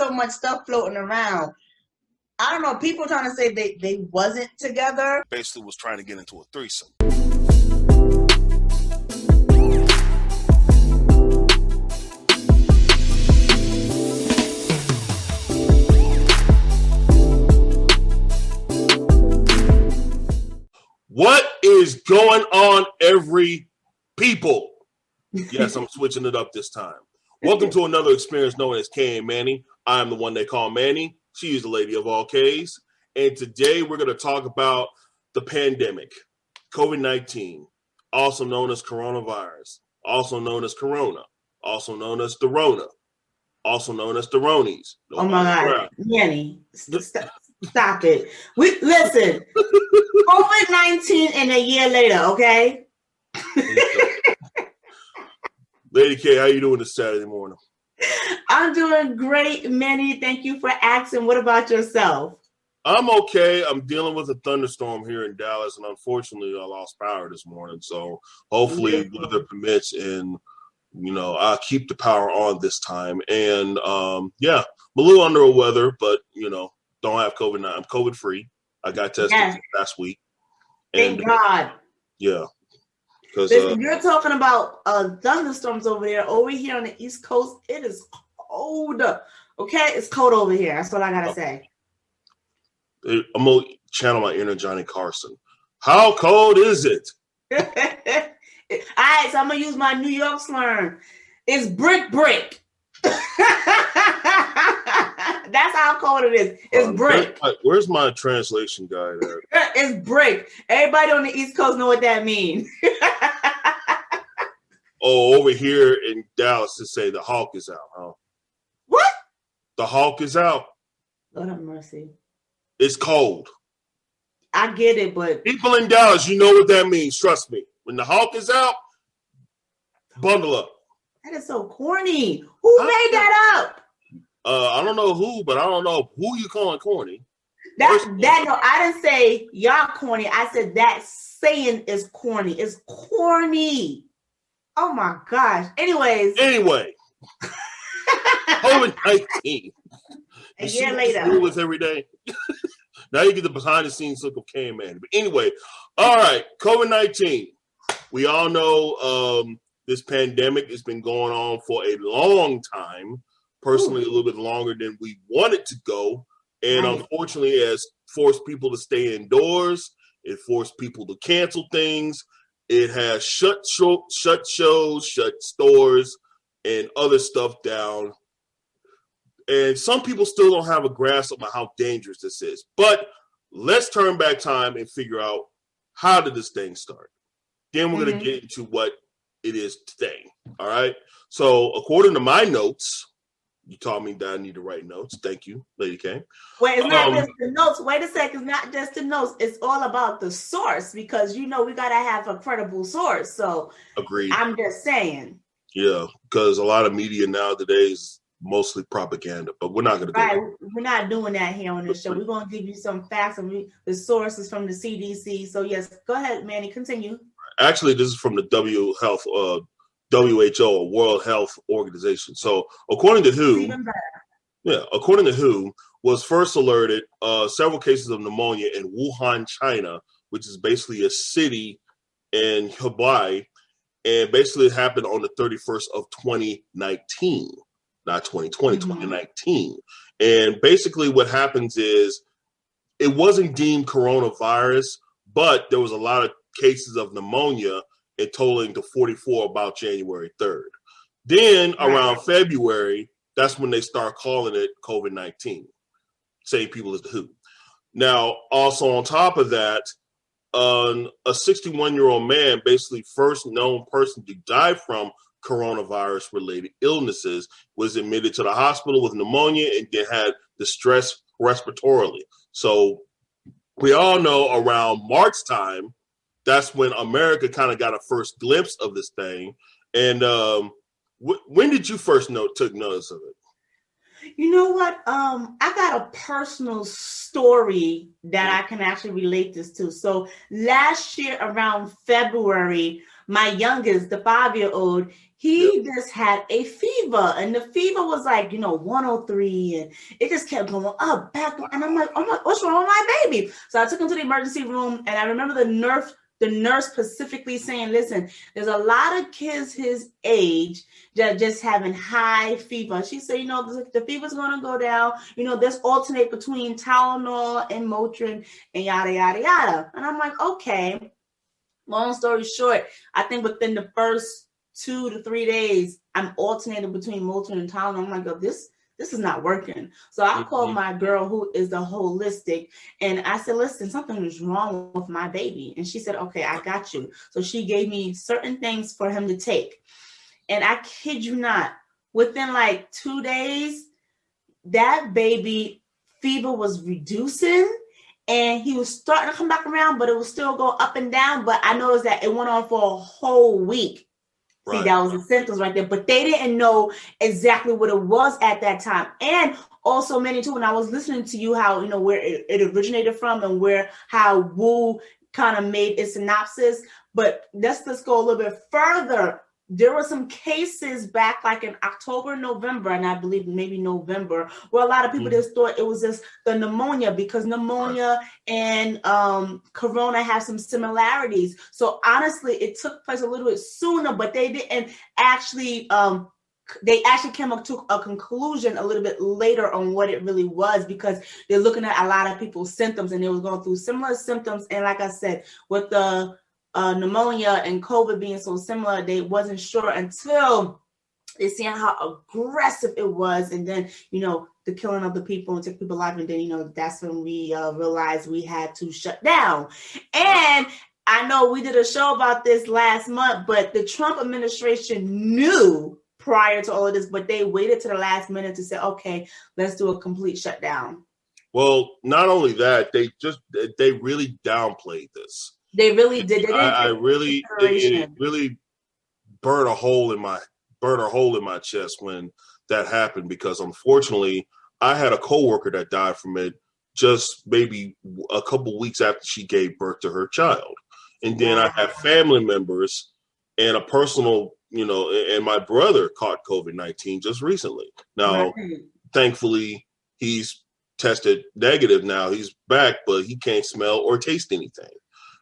so much stuff floating around. I don't know. People trying to say they wasn't together. Basically was trying to get into a threesome. What is going on, every people? Yes, I'm switching it up this time. Welcome to another experience known as Kay and Manny. I am the one they call Manny. She is the lady of all K's. And today we're going to talk about the pandemic, COVID-19, also known as coronavirus, also known as corona, also known as the Rona, also known as the Ronies. Oh my God, Manny, stop it. Listen, COVID-19 and a year later, okay? Lady K, how you doing this Saturday morning? I'm doing great, Manny. Thank you for asking. What about yourself? I'm okay. I'm dealing with a thunderstorm here in Dallas, and unfortunately, I lost power this morning. So hopefully, weather permits, and I'll keep the power on this time. And I'm a little under the weather, but don't have COVID-19. I'm COVID free. I got tested last week. Thank God. Yeah. Listen, you're talking about thunderstorms over there. Over here on the East Coast, it is cold. Okay, it's cold over here. That's what I gotta say. I'm gonna channel my inner Johnny Carson. How cold is it? All right, so I'm gonna use my New York slang. It's brick. That's how cold it is. It's brick. Where's my translation guy there? It's brick. Everybody on the East Coast know what that means. Oh, over here in Dallas, to say the Hawk is out, huh? What? The Hawk is out. Lord have mercy. It's cold. I get it, but people in Dallas, you know what that means. Trust me. When the Hawk is out, bundle up. That is so corny. Who made that up? I don't know who, but I don't know who you calling corny. No, I didn't say y'all corny. I said that saying is corny. It's corny. Oh my gosh. Anyway. COVID-19. A year later. Deal with every day. Now you get the behind the scenes look of K Man. But anyway, all right, COVID-19. We all know this pandemic has been going on for a long time. Personally, a little bit longer than we wanted to go. And unfortunately, it has forced people to stay indoors. It forced people to cancel things. It has shut shows, shut stores, and other stuff down. And some people still don't have a grasp of how dangerous this is. But let's turn back time and figure out, how did this thing start? Then we're going to get into what it is today. All right? So according to my notes, you taught me that I need to write notes. Thank you, Lady K. Wait, it's not just the notes. Wait a second. It's not just the notes. It's all about the source, because, we got to have a credible source. So agreed. I'm just saying. Yeah, because a lot of media nowadays is mostly propaganda, but we're not going to do that. We're not doing that here on this show. We're going to give you some facts, and the sources from the CDC. So, yes, go ahead, Manny. Continue. Actually, this is from the WHO, or World Health Organization. So, according to WHO, was first alerted several cases of pneumonia in Wuhan, China, which is basically a city in Hubei, and basically it happened on the 31st of 2019, not 2020, 2019. And basically what happens is it wasn't deemed coronavirus, but there was a lot of cases of pneumonia, and totaling to 44 about January 3rd. Then around February, that's when they start calling it COVID-19. Same people as the WHO. Now, also on top of that, a 61-year-old man, basically first known person to die from coronavirus-related illnesses, was admitted to the hospital with pneumonia and then had distress respiratorily. So we all know around March time, that's when America kind of got a first glimpse of this thing. And when did you first took notice of it? You know what? I got a personal story that I can actually relate this to. So last year around February, my youngest, the 5-year-old, he just had a fever, and the fever was like, 103, and it just kept going up, back, and I'm like, oh my, what's wrong with my baby? So I took him to the emergency room, and I remember the nurse specifically saying, listen, there's a lot of kids his age that just having high fever. She said, the fever's going to go down. This alternate between Tylenol and Motrin and yada, yada, yada. And I'm like, okay. Long story short, I think within the first 2 to 3 days, I'm alternating between Motrin and Tylenol. I'm like, oh, this is not working. So I called my girl who is the holistic, and I said, listen, something is wrong with my baby. And she said, okay, I got you. So she gave me certain things for him to take. And I kid you not, within like 2 days, that baby fever was reducing. And he was starting to come back around, but it would still go up and down. But I noticed that it went on for a whole week. Right. See, that was the symptoms right there. But they didn't know exactly what it was at that time. And also, Manny, too, when I was listening to you, how, where it originated from and how Wu kind of made its synopsis. But let's go a little bit further. There were some cases back like in October, November, and I believe maybe November, where a lot of people just thought it was just the pneumonia, because pneumonia and corona have some similarities. So honestly, it took place a little bit sooner, but they didn't actually came up to a conclusion a little bit later on what it really was, because they're looking at a lot of people's symptoms, and they were going through similar symptoms. And like I said, with the pneumonia and COVID being so similar, they wasn't sure until they seen how aggressive it was, and then the killing of the people and take people alive, and then that's when we realized we had to shut down. And I know we did a show about this last month, but the Trump administration knew prior to all of this, but they waited to the last minute to say, okay, let's do a complete shutdown. Well, not only that, they really downplayed this. They really did. It really burned a hole in my chest when that happened, because unfortunately I had a coworker that died from it just maybe a couple weeks after she gave birth to her child. And then I have family members and a personal, and my brother caught COVID-19 just recently. Now, thankfully, he's tested negative now. He's back, but he can't smell or taste anything.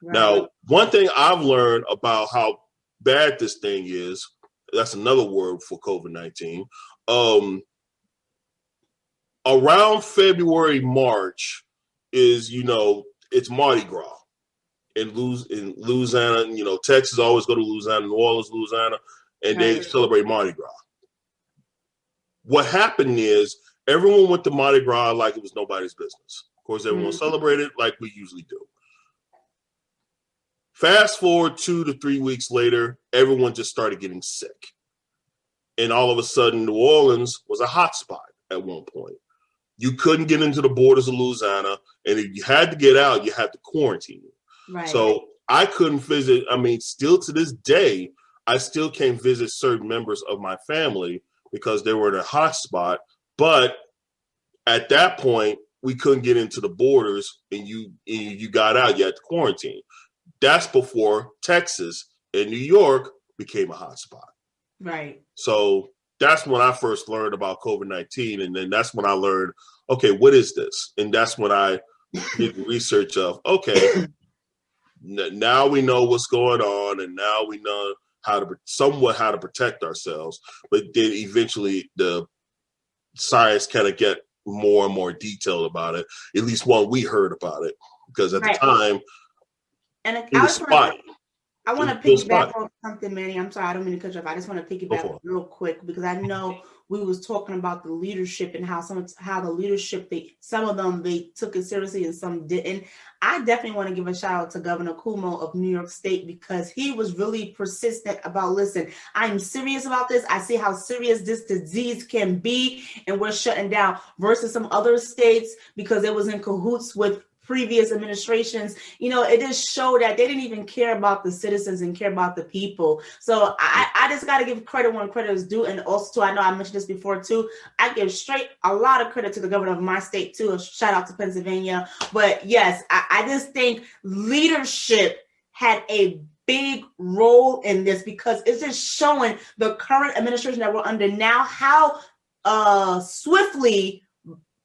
Right. Now, one thing I've learned about how bad this thing is, that's another word for COVID-19. Around February, March is, it's Mardi Gras in Louisiana. Texas always go to Louisiana, New Orleans, Louisiana, and they celebrate Mardi Gras. What happened is everyone went to Mardi Gras like it was nobody's business. Of course, everyone celebrated like we usually do. Fast forward 2 to 3 weeks later, everyone just started getting sick. And all of a sudden, New Orleans was a hot spot at one point. You couldn't get into the borders of Louisiana, and if you had to get out, you had to quarantine. Right. So I couldn't visit. I mean, still to this day, I still can't visit certain members of my family because they were in a hot spot. But at that point, we couldn't get into the borders, and you got out, you had to quarantine. That's before Texas and New York became a hot spot. Right. So that's when I first learned about COVID-19. And then that's when I learned, okay, what is this? And that's when I did research of, okay, now we know what's going on, and now we know how to protect ourselves. But then eventually the science kind of get more and more detailed about it, at least when we heard about it, because at the time, and it was spotty. I want to piggyback on something, Manny. I'm sorry, I don't mean to cut you off. I just want to piggyback real quick, because I know we was talking about the leadership and how the leadership, some of them they took it seriously and some didn't. I definitely want to give a shout out to Governor Cuomo of New York State, because he was really persistent about, listen, I'm serious about this. I see how serious this disease can be, and we're shutting down, versus some other states, because it was in cahoots with previous administrations. It just showed that they didn't even care about the citizens and care about the people. So I just got to give credit when credit is due. And also, too, I know I mentioned this before too, I give a lot of credit to the governor of my state too. A shout out to Pennsylvania. But yes, I just think leadership had a big role in this because it's just showing the current administration that we're under now how swiftly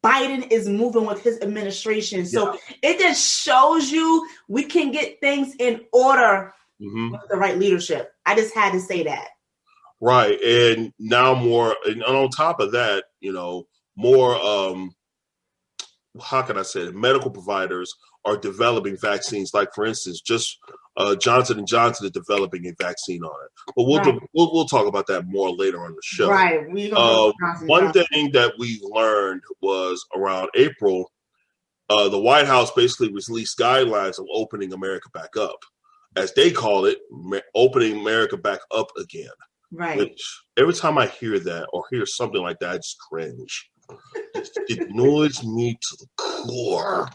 Biden is moving with his administration. So it just shows you we can get things in order with the right leadership. I just had to say that. Right. And now more, and on top of that, more, how can I say it? Medical providers are developing vaccines. Like, for instance, just Johnson & Johnson is developing a vaccine on it. But we'll talk about that more later on the show. Right. One thing that we learned was around April, the White House basically released guidelines of opening America back up. As they call it, opening America back up again. Right. Which every time I hear that or hear something like that, I just cringe. It annoys me to the core.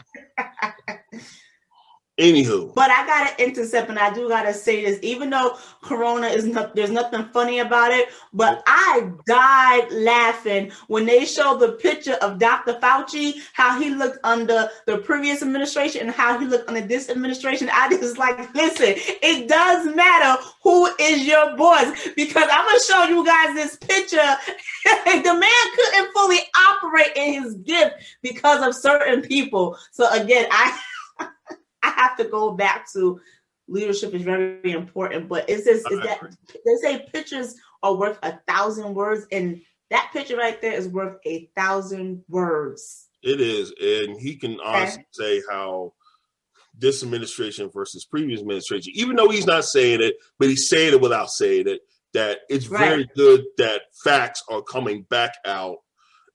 Anywho. But I gotta intercept, and I do gotta say this, even though Corona there's nothing funny about it, but I died laughing when they showed the picture of Dr. Fauci, how he looked under the previous administration and how he looked under this administration. I just listen, it does matter who is your boss, because I'm gonna show you guys this picture. The man couldn't fully operate in his gift because of certain people. So again, I have to go back to leadership is very important, but is that they say pictures are worth 1,000 words, and that picture right there is worth 1,000 words. It is, and he can honestly say how this administration versus previous administration, even though he's not saying it, but he's saying it without saying it, that it's very good that facts are coming back out,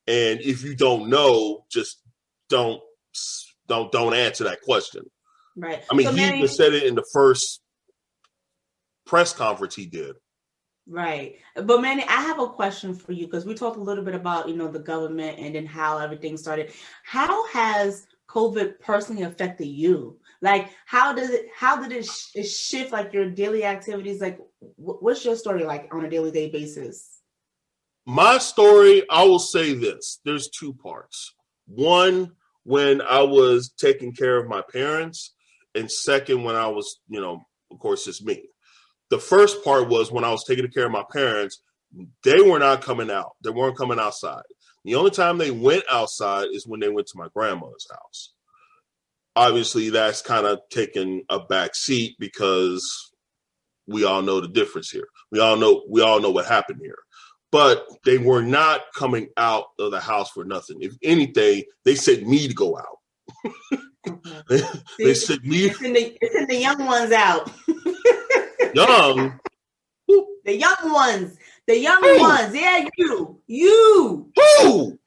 and if you don't know, just don't answer that question. Right. I mean, so he even said it in the first press conference he did. Right. But Manny, I have a question for you, because we talked a little bit about, the government and then how everything started. How has COVID personally affected you? Like, how did it shift like your daily activities? Like, what's your story like on a daily basis? My story, I will say this. There's two parts. One, when I was taking care of my parents, and second, when I was, of course, just me. The first part was when I was taking care of my parents, they were not coming out. They weren't coming outside. The only time they went outside is when they went to my grandmother's house. Obviously, that's kind of taken a back seat because we all know the difference here. We all know what happened here. But they were not coming out of the house for nothing. If anything, they sent me to go out. They sent me. It's in the young ones out. Young? The young ones. The young ones. Yeah, you. Who?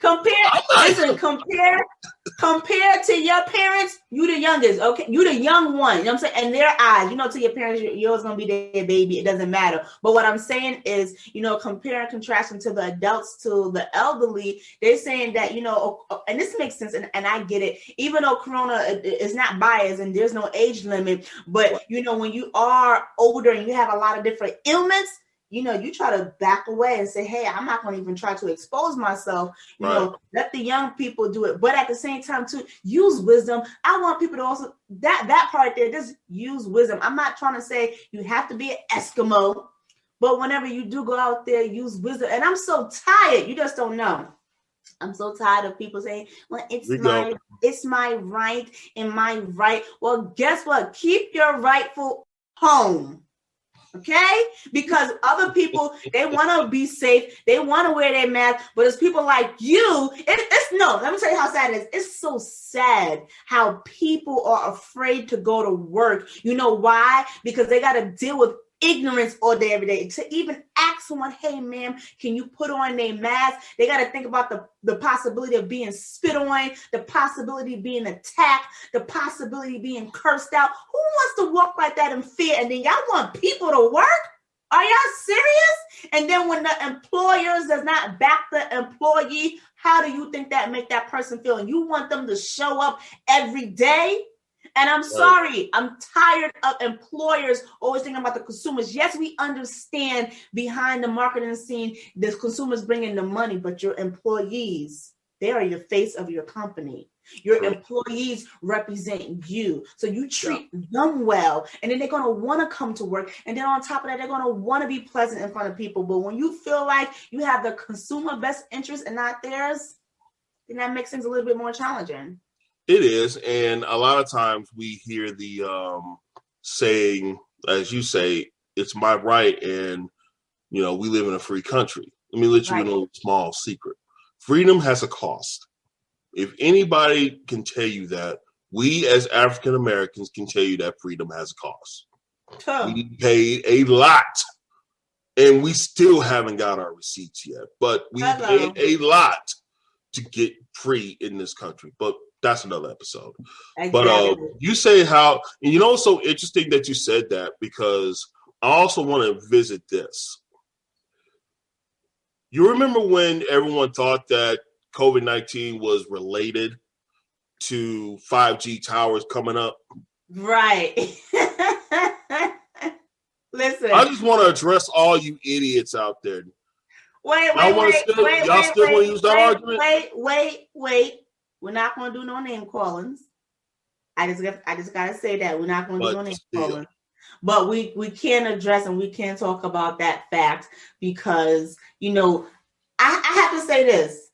Compare to your parents, you the youngest, okay? You the young one, you know what I'm saying? In their eyes, to your parents, yours gonna be their baby. It doesn't matter. But what I'm saying is, compare and contrasting to the adults to the elderly, they're saying that, and this makes sense, and I get it. Even though Corona is not biased and there's no age limit, but, when you are older and you have a lot of different ailments, you try to back away and say, hey, I'm not going to even try to expose myself. Let the young people do it. But at the same time, too, use wisdom. I want people to also, that part there, just use wisdom. I'm not trying to say you have to be an Eskimo, but whenever you do go out there, use wisdom. And I'm so tired. You just don't know. I'm so tired of people saying, well, it's my right and my right. Well, guess what? Keep your rightful home. Okay? Because other people, they want to be safe. They want to wear their mask. But it's people like you. Let me tell you how sad it is. It's so sad how people are afraid to go to work. You know why? Because they got to deal with ignorance all day, every day. To even ask someone, hey, ma'am, can you put on a mask? They got to think about the possibility of being spit on, the possibility of being attacked, the possibility of being cursed out. Who wants to walk like that in fear? And then y'all want people to work? Are y'all serious? And then when the employers does not back the employee, how do you think that make that person feel? And you want them to show up every day? And I'm sorry, I'm tired of employers always thinking about the consumers. Yes, we understand behind the marketing scene, the consumers bring in the money, but your employees, they are your face of your company. Your True. employees represent you. So you treat them well, and then they're going to want to come to work. And then on top of that, they're going to want to be pleasant in front of people. But when you feel like you have the consumer best interest and not theirs, then that makes things a little bit more challenging. It is. And a lot of times we hear the saying, as you say, it's my right. And, you know, we live in a free country. Let me let you know a small secret. Freedom has a cost. If anybody can tell you that, we as African Americans can tell you that freedom has a cost. We paid a lot, and we still haven't got our receipts yet. But we paid a lot to get free in this country. But that's another episode. Exactly. But you say how, and you know, it's so interesting that you said that, because I also want to visit this. You remember when everyone thought that COVID-19 was related to 5G towers coming up? Right. Listen. I just want to address all you idiots out there. Wait. Y'all still want to use that argument? Wait. We're not going to do no name callings. I just got to say that. We're not going to do no name callings. But we can address and we can talk about that fact, because, you know, I have to say this.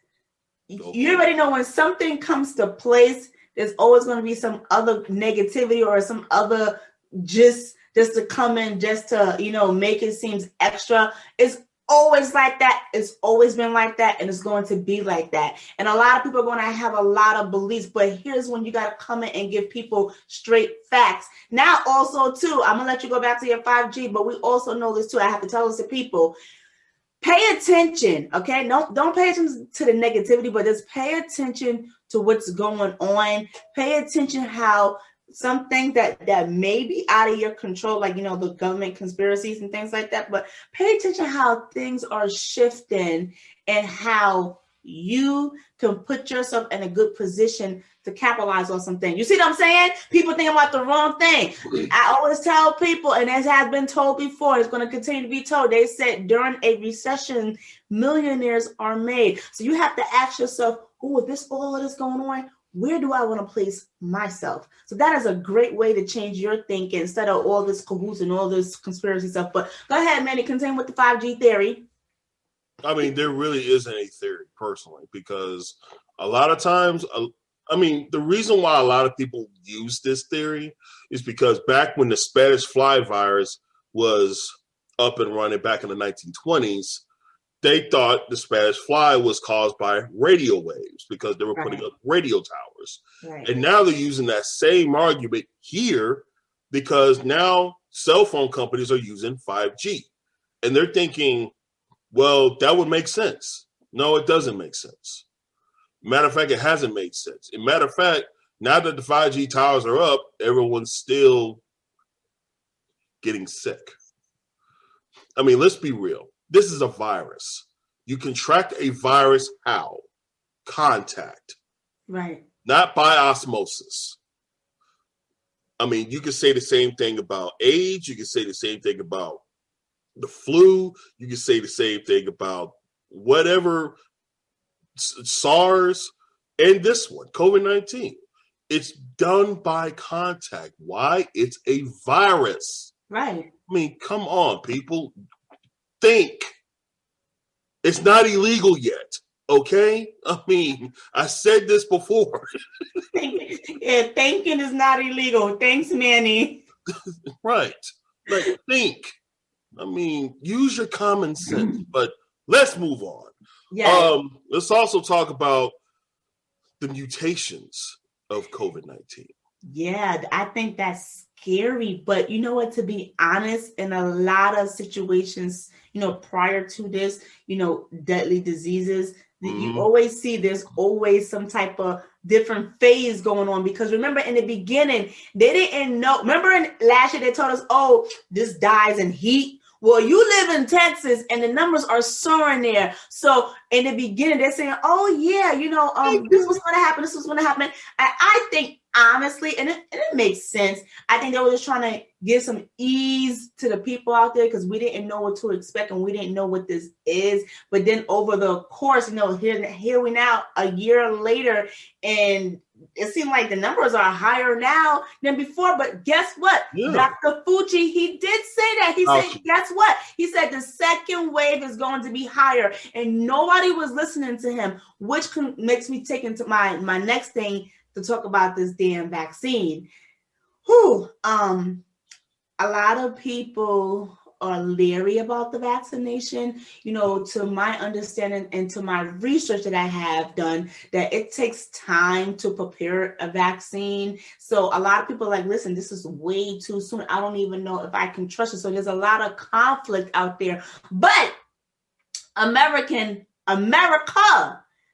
Okay. You already know when something comes to place, there's always going to be some other negativity or some other just to come in, just to, you know, make it seem extra. It's always like that. It's always been like that, and it's going to be like that. And a lot of people are going to have a lot of beliefs, but here's when you got to come in and give people straight facts. Now, also, too, I'm going to let you go back to your 5G, but we also know this, too. I have to tell this to people. Pay attention, okay? Don't pay attention to the negativity, but just pay attention to what's going on. Pay attention how some things that may be out of your control, like, you know, the government conspiracies and things like that, but pay attention how things are shifting and how you can put yourself in a good position to capitalize on something. You see what I'm saying? People think about the wrong thing. I always tell people, and as has been told before, it's going to continue to be told. They said during a recession, millionaires are made. So you have to ask yourself, oh, with all of this going on, where do I want to place myself? So that is a great way to change your thinking instead of all this cahoots and all this conspiracy stuff. But go ahead, Manny, continue with the 5G theory. I mean, there really isn't a theory, personally, because a lot of times, I mean, the reason why a lot of people use this theory is because back when the Spanish fly virus was up and running back in the 1920s, they thought the Spanish fly was caused by radio waves because they were putting up radio towers. Right. And now they're using that same argument here because now cell phone companies are using 5G. And they're thinking, well, that would make sense. No, it doesn't make sense. Matter of fact, it hasn't made sense. As a matter of fact, now that the 5G towers are up, everyone's still getting sick. I mean, let's be real. This is a virus. You contract a virus how? Contact. Right. Not by osmosis. I mean, you can say the same thing about AIDS. You can say the same thing about the flu. You can say the same thing about whatever, SARS, and this one, COVID-19. It's done by contact. Why? It's a virus. Right. I mean, come on, people. Think. It's not illegal yet, okay? I mean, I said this before. Yeah, thinking is not illegal. Thanks, Manny. Right. Like, think. I mean, use your common sense, but let's move on. Yeah. Let's also talk about the mutations of COVID-19. Yeah, I think that's scary. But you know what, to be honest, in a lot of situations, you know, prior to this, you know, deadly diseases, you always see there's always some type of different phase going on. Because remember, in the beginning, they didn't know. Remember last year, they told us, oh, this dies in heat. Well, you live in Texas and the numbers are soaring there. So in the beginning, they're saying, oh, yeah, you know, this was going to happen. This was going to happen. I think, honestly, and it makes sense. I think they were just trying to give some ease to the people out there because we didn't know what to expect and we didn't know what this is. But then over the course, you know, here we now, a year later, and it seemed like the numbers are higher now than before. But guess what? Yeah. Dr. Fucci, he did say that. He said, guess what? He said the second wave is going to be higher, and nobody was listening to him, which makes me take into my next thing to talk about this damn vaccine. Whew. A lot of people are leery about the vaccination. You know, to my understanding and to my research that I have done, that it takes time to prepare a vaccine. So a lot of people are like, listen, this is way too soon. I don't even know if I can trust it. So there's a lot of conflict out there. But America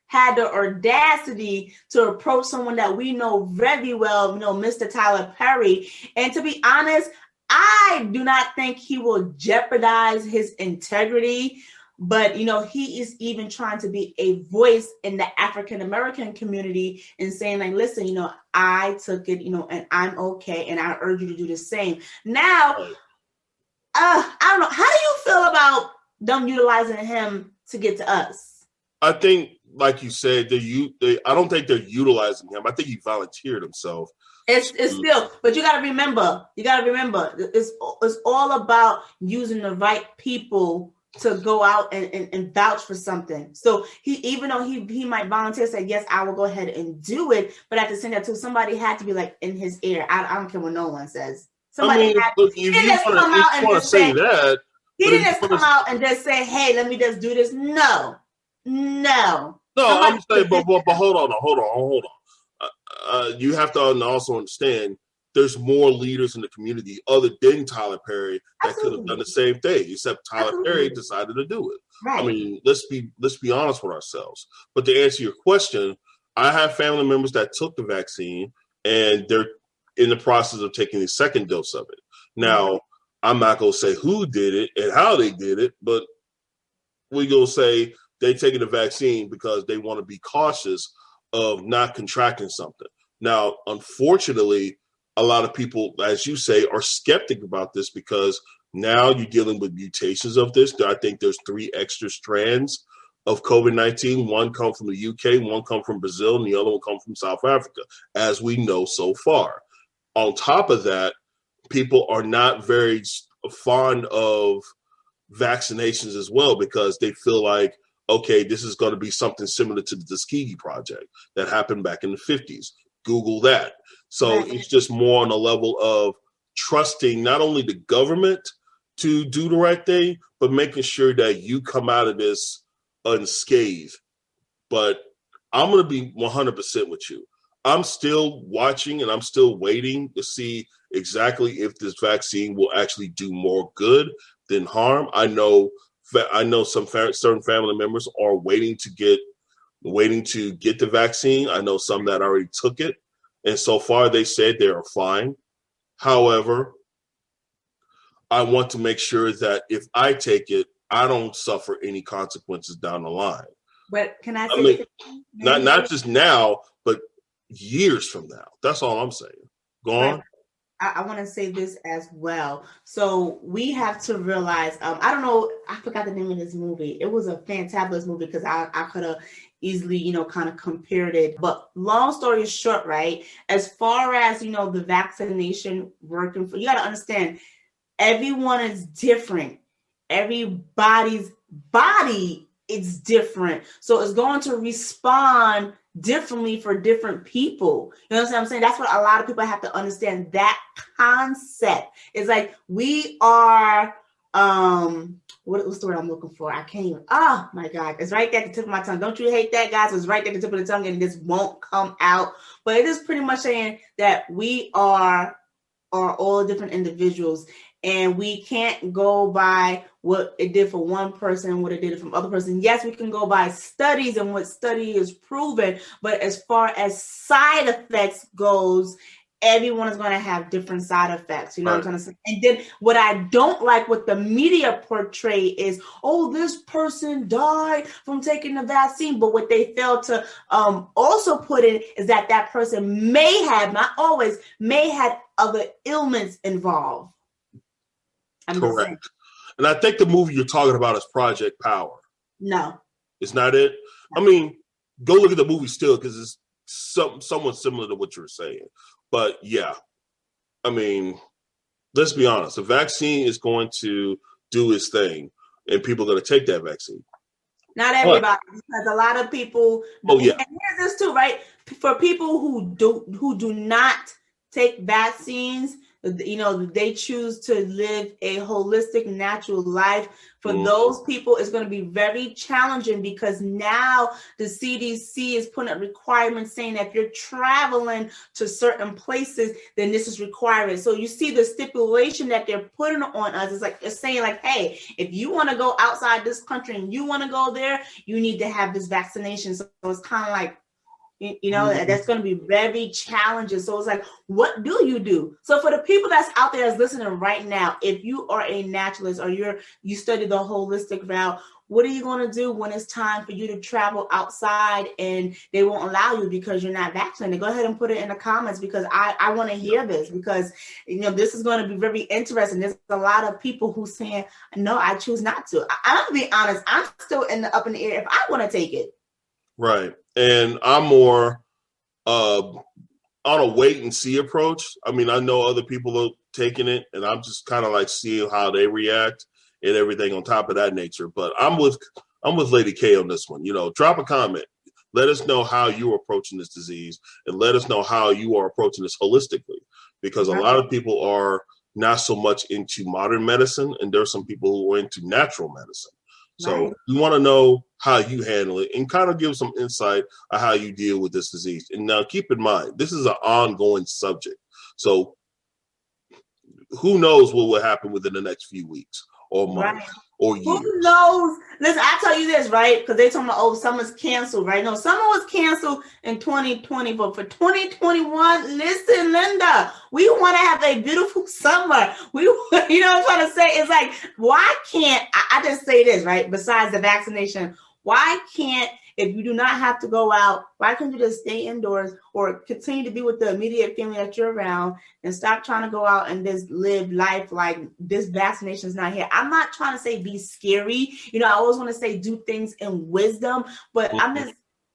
had the audacity to approach someone that we know very well, you know, Mr. Tyler Perry. And to be honest, I do not think he will jeopardize his integrity, but, you know, he is even trying to be a voice in the African-American community and saying, like, listen, you know, I took it, you know, and I'm okay, and I urge you to do the same. Now, I don't know. How do you feel about them utilizing him to get to us? I think, like you said, I don't think they're utilizing him. I think he volunteered himself. It's still, but you got to remember, it's all about using the right people to go out and vouch for something. So even though he might volunteer, say, yes, I will go ahead and do it. But at the same time, too, somebody had to be like in his ear. I don't care what no one says. Somebody had to. He didn't just come out and just say that. He didn't just come out and just say, hey, let me just do this. No. I'm saying, but hold on. You have to also understand there's more leaders in the community other than Tyler Perry that could have done the same thing, except Tyler Perry decided to do it. Right. I mean, let's be honest with ourselves. But to answer your question, I have family members that took the vaccine and they're in the process of taking the second dose of it. Now, I'm not going to say who did it and how they did it, but we're going to say they taking the vaccine because they want to be cautious of not contracting something. Now, unfortunately, a lot of people, as you say, are skeptic about this because now you're dealing with mutations of this. I think there's 3 extra strands of COVID-19. One come from the UK, one come from Brazil, and the other one come from South Africa, as we know so far. On top of that, people are not very fond of vaccinations as well because they feel like, okay, this is going to be something similar to the Tuskegee Project that happened back in the 50s. Google that. So it's just more on a level of trusting not only the government to do the right thing, but making sure that you come out of this unscathed. But I'm going to be 100% with you. I'm still watching and I'm still waiting to see exactly if this vaccine will actually do more good than harm. I know some certain family members are waiting to get the vaccine. I know some that already took it, and so far they said they are fine. However, I want to make sure that if I take it, I don't suffer any consequences down the line. But can I say not just now, but years from now? That's all I'm saying. Go on. I want to say this as well. So we have to realize, I don't know, I forgot the name of this movie. It was a fantabulous movie because I could have easily, you know, kind of compared it. But long story short, right, as far as, you know, the vaccination working for, you got to understand, everyone is different. Everybody's body is different. So it's going to respond differently for different people. You know what I'm saying? That's what a lot of people have to understand. That concept is like, we are, what's the word I'm looking for? I can't even, oh my God, it's right there at the tip of my tongue. Don't you hate that, guys? It's right there at the tip of the tongue and this won't come out. But it is pretty much saying that we are all different individuals, and we can't go by what it did for one person, what it did from other person. Yes, we can go by studies and what study is proven, but as far as side effects goes, everyone is going to have different side effects. You know what I'm trying to say? And then what I don't like what the media portray is, oh, this person died from taking the vaccine. But what they fail to also put in is that person may have, not always, may have other ailments involved. Correct. And I think the movie you're talking about is Project Power. No. It's not it? No. I mean, go look at the movie still because it's somewhat similar to what you're saying. But yeah, I mean, let's be honest. The vaccine is going to do its thing, and people are going to take that vaccine. Not everybody, because a lot of people. Oh yeah. And here's this too, right? For people who do not take vaccines, they choose to live a holistic, natural life. For those people, it's going to be very challenging because now the CDC is putting up requirements saying that if you're traveling to certain places, then this is required. So you see the stipulation that they're putting on us is like they're saying like, hey, if you want to go outside this country and you want to go there, you need to have this vaccination. So it's kind of like, that's going to be very challenging. So it's like, what do you do? So for the people that's out there that's listening right now, if you are a naturalist or you study the holistic route, what are you going to do when it's time for you to travel outside and they won't allow you because you're not vaccinated? Go ahead and put it in the comments because I want to hear this because, this is going to be very interesting. There's a lot of people who saying, no, I choose not to. I'm going to be honest. I'm still up in the air if I want to take it. Right. And I'm more on a wait and see approach. I mean, I know other people are taking it, and I'm just kind of like seeing how they react and everything on top of that nature. But I'm with Lady K on this one. Drop a comment. Let us know how you're approaching this disease, and let us know how you are approaching this holistically, because a lot of people are not so much into modern medicine, and there's some people who are into natural medicine. So we want to know how you handle it and kind of give some insight on how you deal with this disease. And now keep in mind, this is an ongoing subject. So who knows what will happen within the next few weeks or months or years. Who knows? Listen, I tell you this, right? Because they talking about, summer's canceled, right? No, summer was canceled in 2020, but for 2021, listen, Linda, we want to have a beautiful summer. What I'm trying to say? It's like, why can't, I just say this, right? Besides the vaccination, why can't, if you do not have to go out, why can't you just stay indoors or continue to be with the immediate family that you're around and stop trying to go out and just live life like this vaccination is not here? I'm not trying to say be scary. I always want to say do things in wisdom, but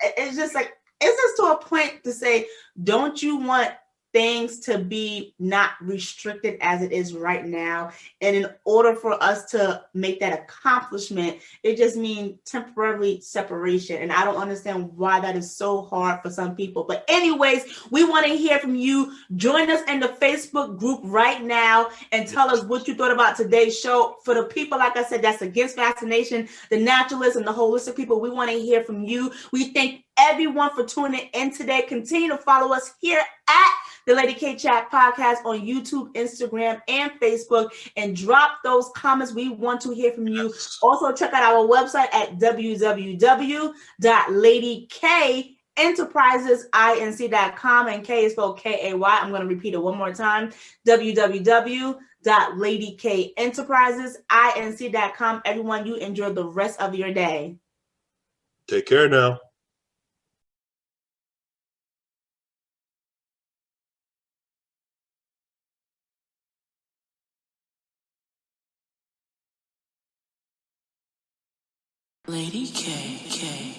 it's just to a point to say, don't you want things to be not restricted as it is right now? And in order for us to make that accomplishment, it just means temporarily separation. And I don't understand why that is so hard for some people. But anyways, we want to hear from you. Join us in the Facebook group right now and tell us what you thought about today's show. For the people, like I said, that's against vaccination, the naturalists and the holistic people, we want to hear from you. We thank everyone for tuning in today. Continue to follow us here at the Lady K Chat Podcast on YouTube, Instagram, and Facebook, and drop those comments. We want to hear from you. Also, check out our website at www.ladykenterprisesinc.com, and K is spelled K-A-Y. I'm going to repeat it one more time. www.ladykenterprisesinc.com. Everyone, you enjoy the rest of your day. Take care now. Lady K.